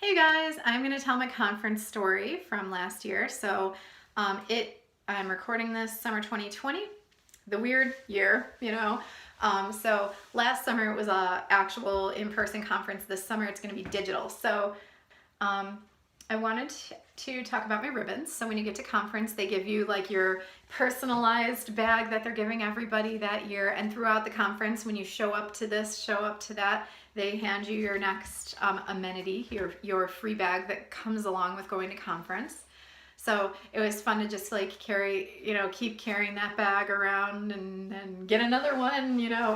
Hey guys, I'm going to tell my conference story from last year. I'm recording this summer 2020, the weird year. So last summer it was a actual in-person conference. This summer it's going to be digital. Um, I wanted to talk about my ribbons. So when you get to conference, they give you like your personalized bag that they're giving everybody that year. And throughout the conference, when you show up to this, show up to that, they hand you your next amenity, your free bag that comes along with going to conference. So it was fun to just like keep carrying that bag around and then get another one. It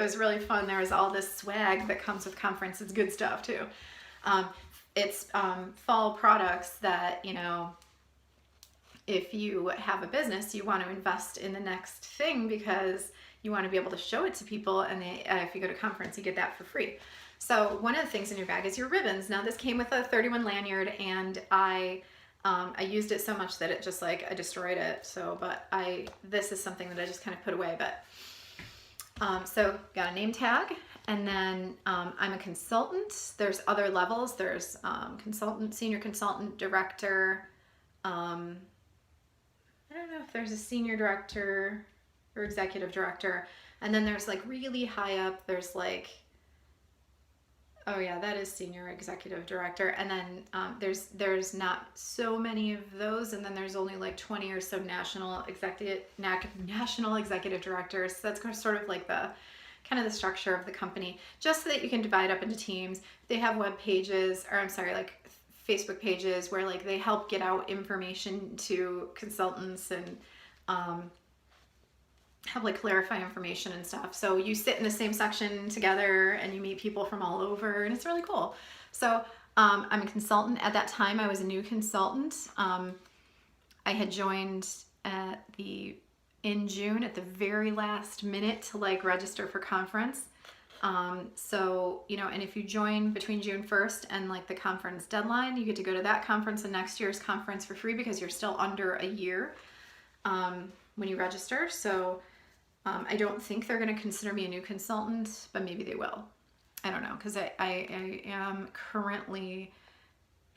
was really fun. There was all this swag that comes with conference. It's good stuff too. Um, it's fall products that, if you have a business, you want to invest in the next thing because you want to be able to show it to people, and if you go to a conference, you get that for free. So one of the things in your bag is your ribbons. Now this came with a 31 lanyard, and I used it so much that it just I destroyed it. This is something that I just kind of put away. So got a name tag, and then I'm a consultant. There's other levels. There's consultant, senior consultant, director. I don't know if there's a senior director or executive director. And then there's like really high up, there's like, oh yeah, that is senior executive director. And then there's not so many of those. And then there's only like 20 or so national executive directors. So that's sort of like the kind of the structure of the company, just so that you can divide up into teams. They have web pages, or I'm sorry, like Facebook pages where like they help get out information to consultants and have like clarify information and stuff. So you sit in the same section together and you meet people from all over, and it's really cool. So I'm a consultant. At that time, I was a new consultant. I had joined in June at the very last minute to like register for conference. And if you join between June 1st and like the conference deadline, you get to go to that conference and next year's conference for free because you're still under a year when you register. So I don't think they're going to consider me a new consultant, but maybe they will. I don't know, because I am currently,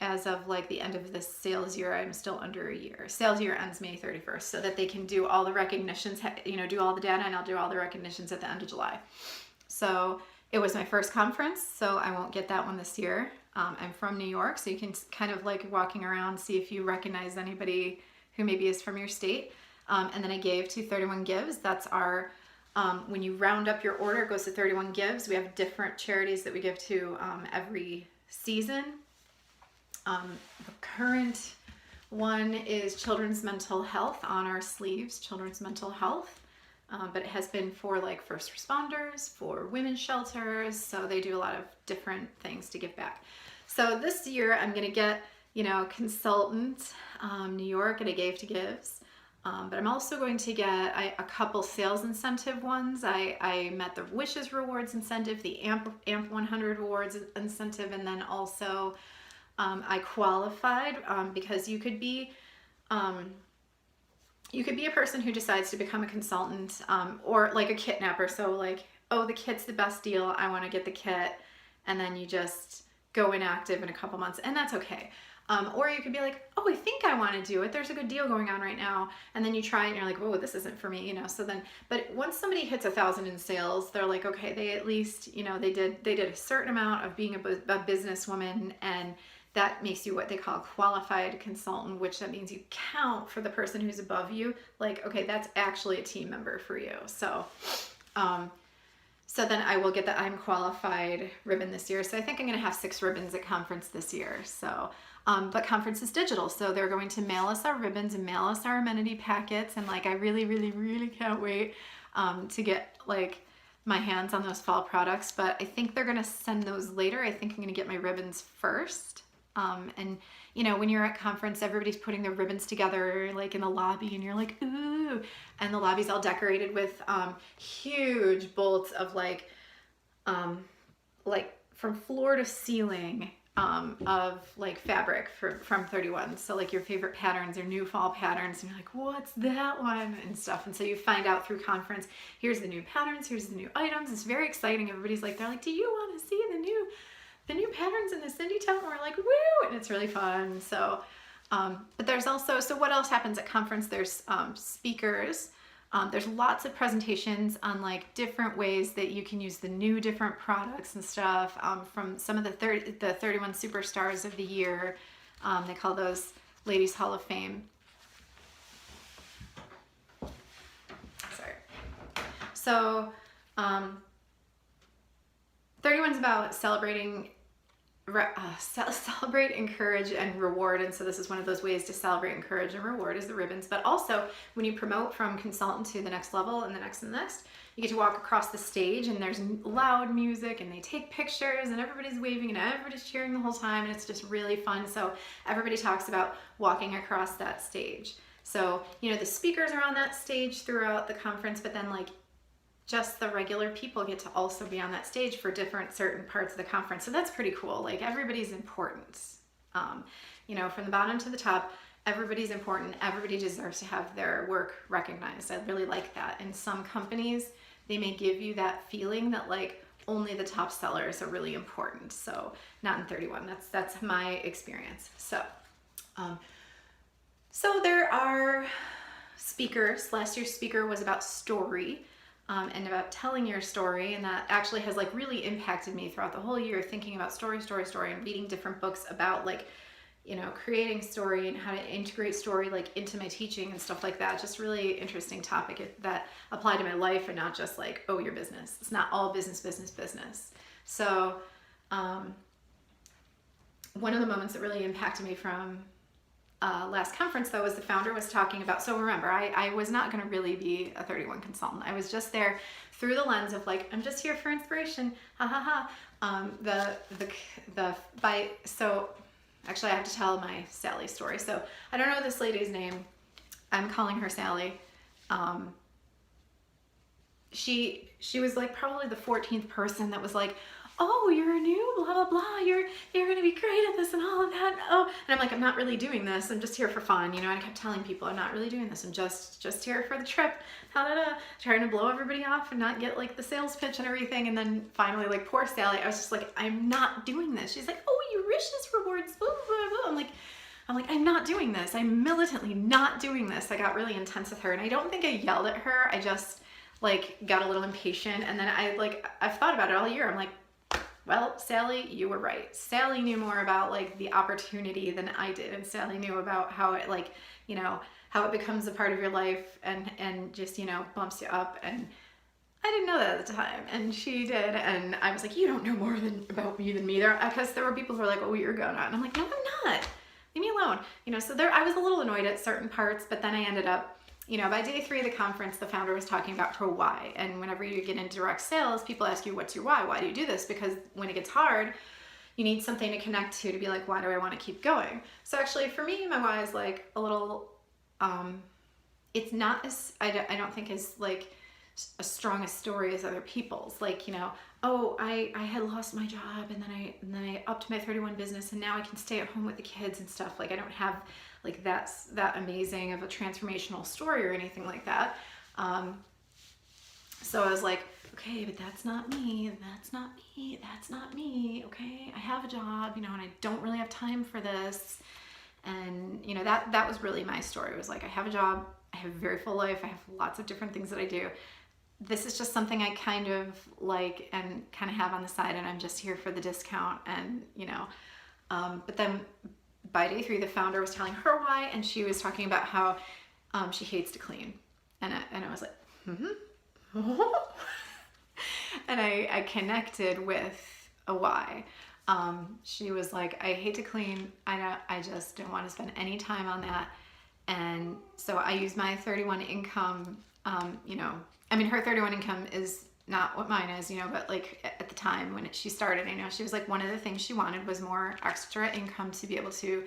as of like the end of this sales year, I'm still under a year. Sales year ends May 31st, so that they can do all the recognitions, do all the data, and I'll do all the recognitions at the end of July. So it was my first conference, so I won't get that one this year. I'm from New York, so you can kind of like walking around, see if you recognize anybody who maybe is from your state. And then I gave to 31 Gives. That's our, when you round up your order, it goes to 31 Gives. We have different charities that we give to every season. The current one is Children's Mental Health on our sleeves, Children's Mental Health. But it has been for like first responders, for women's shelters. So they do a lot of different things to give back. So this year I'm going to get, consultant, New York, and I gave to Gives. But I'm also going to get a couple sales incentive ones. I met the Wishes Rewards incentive, the AMP 100 Rewards incentive, and then also I qualified because you could be a person who decides to become a consultant or like a kitnapper. So like, oh, the kit's the best deal, I want to get the kit. And then you just go inactive in a couple months, and that's okay. Or you could be like, oh, I think I want to do it. There's a good deal going on right now. And then you try it and you're like, oh, this isn't for me, but once somebody hits 1,000 in sales, they're like, okay, they at least, they did a certain amount of being a businesswoman, and that makes you what they call a qualified consultant, which that means you count for the person who's above you. Like, okay, that's actually a team member for you. So then I will get the I'm qualified ribbon this year. So I think I'm going to have 6 ribbons at conference this year. So, but conference is digital. So they're going to mail us our ribbons and mail us our amenity packets. And like, I really, really, really can't wait to get like my hands on those fall products. But I think they're going to send those later. I think I'm going to get my ribbons first. And when you're at conference, everybody's putting their ribbons together like in the lobby, and you're like, ooh, and the lobby's all decorated with huge bolts of like from floor to ceiling of like fabric from 31. So like your favorite patterns or new fall patterns, and you're like, what's that one, and stuff. And so you find out through conference, here's the new patterns, here's the new items. It's very exciting. Everybody's like, they're like, do you want to see the new the new patterns in the Cindy Town. We're like, woo, and it's really fun. So, but there's also, so what else happens at conference? There's speakers. There's lots of presentations on like different ways that you can use the new different products and stuff from some of the 31 superstars of the year. They call those Ladies Hall of Fame. Sorry. So 31 is about celebrating, celebrate, encourage, and reward. And so this is one of those ways to celebrate, encourage, and reward is the ribbons. But also when you promote from consultant to the next level and the next and the next, you get to walk across the stage and there's loud music and they take pictures and everybody's waving and everybody's cheering the whole time, and it's just really fun. So everybody talks about walking across that stage. So, you know, the speakers are on that stage throughout the conference, but then like just the regular people get to also be on that stage for different certain parts of the conference. So that's pretty cool. Like everybody's important. You know, from the bottom to the top, everybody's important. Everybody deserves to have their work recognized. I really like that. In some companies, they may give you that feeling that like only the top sellers are really important. So not in 31. That's my experience. So, so there are speakers. Last year's speaker was about story. And about telling your story, and that actually has like really impacted me throughout the whole year, thinking about story, and reading different books about like, you know, creating story and how to integrate story like into my teaching and stuff like that. Just really interesting topic that applied to my life and not just like, oh, your business. It's not all business. So one of the moments that really impacted me from last conference though was the founder was talking about, so remember I was not going to really be a 31 consultant. I was just there through the lens of like, I'm just here for inspiration, ha ha ha. So actually I have to tell my Sally story. So I don't know this lady's name. I'm calling her Sally. She was like probably the 14th person that was like, oh, you're new, blah, blah, blah. You're going to be great at this and all of that. Oh, and I'm like, I'm not really doing this. I'm just here for fun. You know, I kept telling people I'm not really doing this. I'm just here for the trip. Trying to blow everybody off and not get like the sales pitch and everything. And then finally, like poor Sally, I was just like, I'm not doing this. She's like, oh, your wishes rewards, blah, blah, blah. I'm like, I'm not doing this. I'm militantly not doing this. I got really intense with her, and I don't think I yelled at her. I just like got a little impatient. And then I've thought about it all year. I'm like, well, Sally, you were right. Sally knew more about like the opportunity than I did. And Sally knew about how it like, you know, how it becomes a part of your life and just, you know, bumps you up. And I didn't know that at the time. And she did. And I was like, you don't know more about me than me. Because there were people who were like, oh, you're going on. And I'm like, no, I'm not. Leave me alone. You know, so I was a little annoyed at certain parts, but then I ended up, you know, by day 3 of the conference, the founder was talking about her why. And whenever you get into direct sales, people ask you, what's your why? Why do you do this? Because when it gets hard, you need something to connect to be like, why do I want to keep going? So actually for me, my why is like a little, it's not as, I don't think as like a strong a story as other people's. Like, you know, oh, I had lost my job and then I upped my 31 business and now I can stay at home with the kids and stuff. Like I don't have like that's that amazing of a transformational story or anything like that. So I was like, okay, but that's not me. That's not me. Okay. I have a job, you know, and I don't really have time for this. And you know, that was really my story. It was like, I have a job. I have a very full life. I have lots of different things that I do. This is just something I kind of like and kind of have on the side, and I'm just here for the discount. And, you know, but then by day 3, the founder was telling her why, and she was talking about how she hates to clean. And I was like, and I connected with a why. She was like, I hate to clean. I just don't want to spend any time on that. And so I use my 31 income, you know, I mean, her 31 income is not what mine is, you know, but like at the time when she started, I know she was like, one of the things she wanted was more extra income to be able to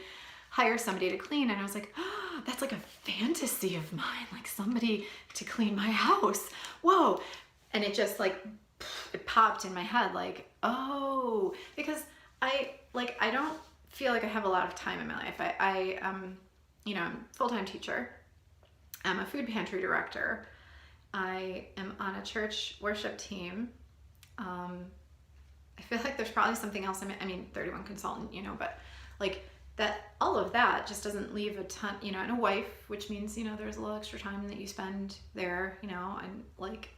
hire somebody to clean. And I was like, oh, that's like a fantasy of mine, like somebody to clean my house. Whoa. And it just like, it popped in my head like, oh, because I don't feel like I have a lot of time in my life. I you know, I'm a full-time teacher. I'm a food pantry director. I am on a church worship team. I I feel like there's probably something else. I mean, 31 consultant, you know, but like that, all of that just doesn't leave a ton, you know, and a wife, which means, you know, there's a little extra time that you spend there, you know, and like,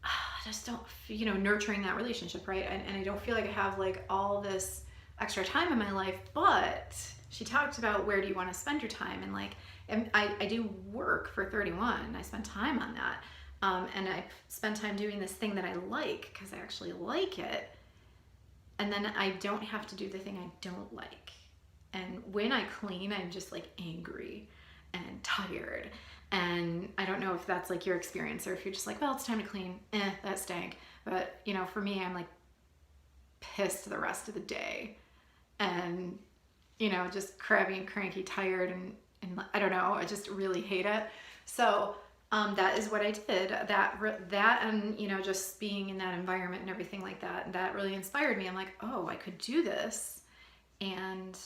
I just don't, you know, nurturing that relationship, right? And I don't feel like I have like all this extra time in my life, but she talked about where do you want to spend your time, and like, and I do work for 31. I spend time on that. And I spend time doing this thing that I like because I actually like it. And then I don't have to do the thing I don't like. And when I clean, I'm just like angry and tired. And I don't know if that's like your experience, or if you're just like, well, it's time to clean. That stank. But, you know, for me, I'm like pissed the rest of the day. And, you know, just crabby and cranky, tired, and I don't know, I just really hate it. So that is what I did. That and, you know, just being in that environment and everything like that, that really inspired me. I'm like, oh, I could do this and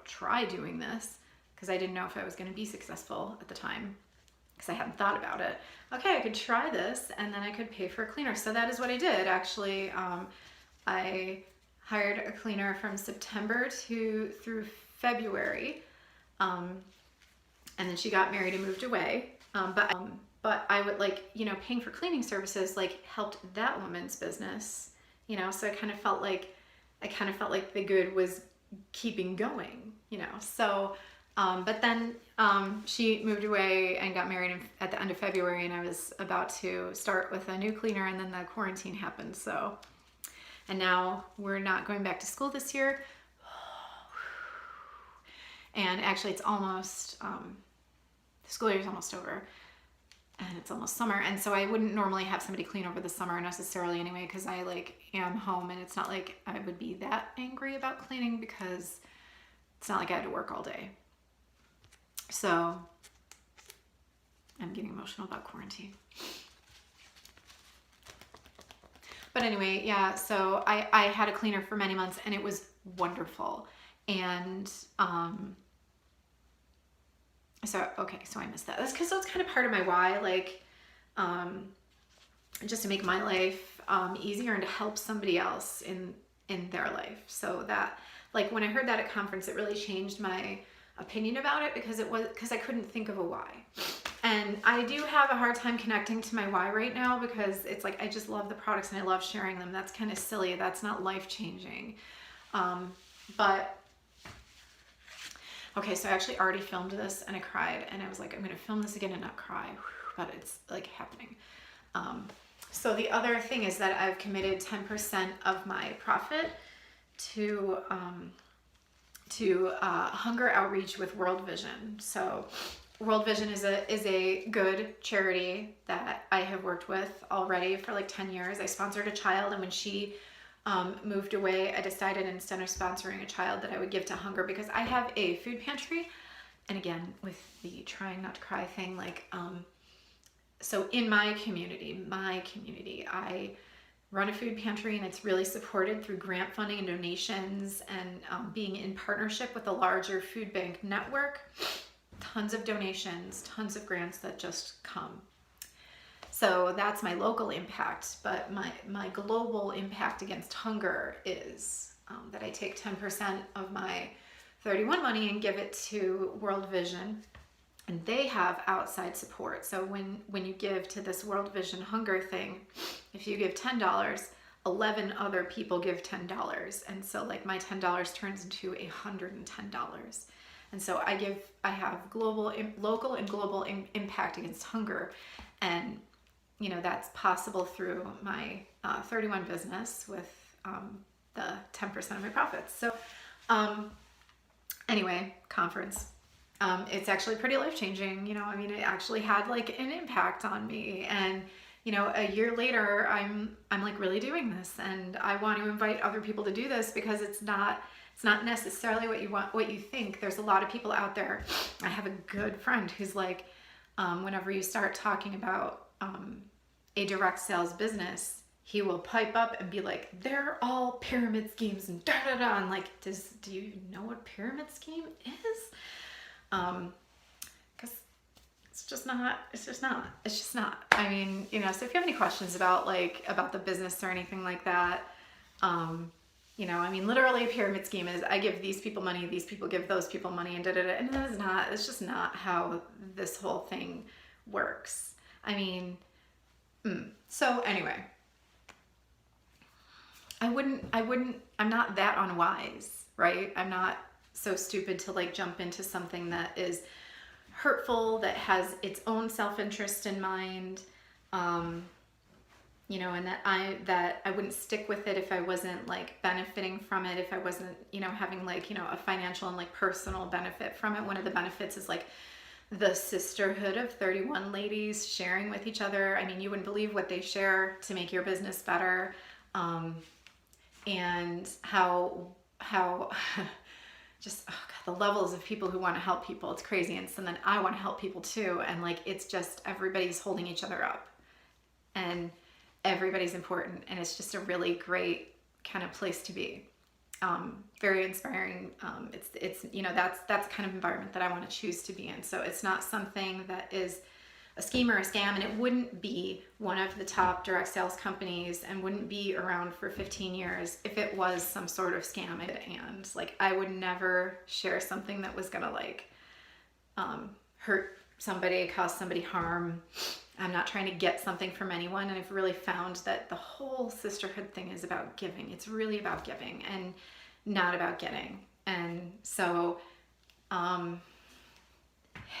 try doing this, because I didn't know if I was going to be successful at the time, because I hadn't thought about it. Okay, I could try this, and then I could pay for a cleaner. So that is what I did. Actually, I hired a cleaner from September through February, and then she got married and moved away. But I would, like, you know, paying for cleaning services like helped that woman's business, you know. So I kind of felt like the good was keeping going, you know. So but then she moved away and got married at the end of February, and I was about to start with a new cleaner, and then the quarantine happened. So, and now we're not going back to school this year. And actually it's almost, the school year is almost over, and it's almost summer. And so I wouldn't normally have somebody clean over the summer necessarily anyway, because I like am home, and it's not like I would be that angry about cleaning, because it's not like I had to work all day. So I'm getting emotional about quarantine. But anyway, yeah, so I had a cleaner for many months, and it was wonderful. And so I missed that. That's because that's kind of part of my why, like just to make my life easier and to help somebody else in their life. So that, like, when I heard that at conference, it really changed my opinion about it, because I couldn't think of a why. And I do have a hard time connecting to my why right now, because it's like I just love the products and I love sharing them. That's kind of silly. That's not life-changing. But okay, so I actually already filmed this and I cried, and I was like, I'm gonna film this again and not cry, but it's like happening. So the other thing is that I've committed 10% of my profit to hunger outreach with World Vision. So World Vision is a good charity that I have worked with already for like 10 years. I sponsored a child, and when she moved away, I decided instead of sponsoring a child that I would give to hunger, because I have a food pantry. And again, with the trying not to cry thing, like, so in my community, I run a food pantry, and it's really supported through grant funding and donations, and being in partnership with a larger food bank network. Tons of donations, tons of grants that just come. So that's my local impact, but my global impact against hunger is that I take 10% of my 31 money and give it to World Vision, and they have outside support. So when you give to this World Vision hunger thing, if you give $10, 11 other people give $10, and so like my $10 turns into $110. And so I have local and global impact against hunger, and you know, that's possible through my 31 business with the 10% of my profits. So anyway, conference. It's actually pretty life-changing. You know, I mean, it actually had like an impact on me, and you know, a year later, I'm like really doing this, and I want to invite other people to do this, because it's not necessarily what you want, what you think. There's a lot of people out there. I have a good friend who's like, whenever you start talking about a direct sales business, he will pipe up and be like, they're all pyramid schemes and da da da. And like, do you know what pyramid scheme is? Because it's just not. I mean, you know, so if you have any questions about the business or anything like that, You know, I mean, literally a pyramid scheme is I give these people money, these people give those people money, and da da da. And that is not, it's just not how this whole thing works. I mean, so anyway, I'm not that unwise, right? I'm not so stupid to like jump into something that is hurtful, that has its own self-interest in mind. You know, and that I wouldn't stick with it if I wasn't like benefiting from it, if I wasn't, you know, having like, you know, a financial and like personal benefit from it. One of the benefits is like the sisterhood of 31 ladies sharing with each other. I mean, you wouldn't believe what they share to make your business better. And how just, oh God, the levels of people who want to help people, it's crazy. And so then I want to help people too. And like, it's just, everybody's holding each other up and everybody's important. And it's just a really great kind of place to be. Very inspiring. It's, you know, that's the kind of environment that I want to choose to be in. So it's not something that is a scheme or a scam, and it wouldn't be one of the top direct sales companies and wouldn't be around for 15 years if it was some sort of scam. And like, I would never share something that was gonna like hurt somebody, cause somebody harm. I'm not trying to get something from anyone, and I've really found that the whole sisterhood thing is about giving. It's really about giving and not about getting. And so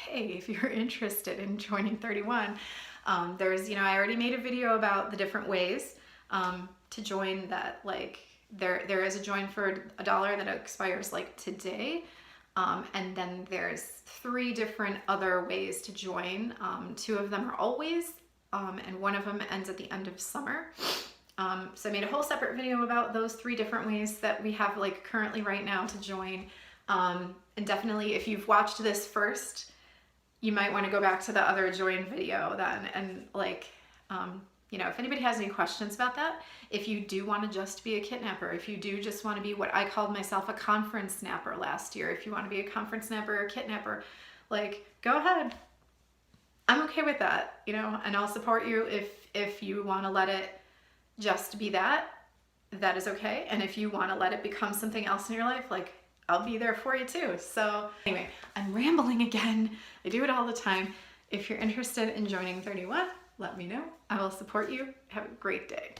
hey, if you're interested in joining 31, there's, you know, I already made a video about the different ways to join that. Like there is a join for $1 that expires like today. And then there's 3 different other ways to join. 2 of them are always, and one of them ends at the end of summer. So I made a whole separate video about those 3 different ways that we have like currently right now to join. And definitely if you've watched this first, you might want to go back to the other join video then. And like, you know, if anybody has any questions about that, if you do want to just be a kidnapper, if you do just want to be what I called myself a conference snapper last year, if you want to be a conference snapper or a kidnapper, like go ahead. I'm okay with that, you know, and I'll support you if you want to let it just be that is okay. And if you want to let it become something else in your life, like I'll be there for you too. So anyway, I'm rambling again. I do it all the time. If you're interested in joining 31, let me know. I will support you. Have a great day.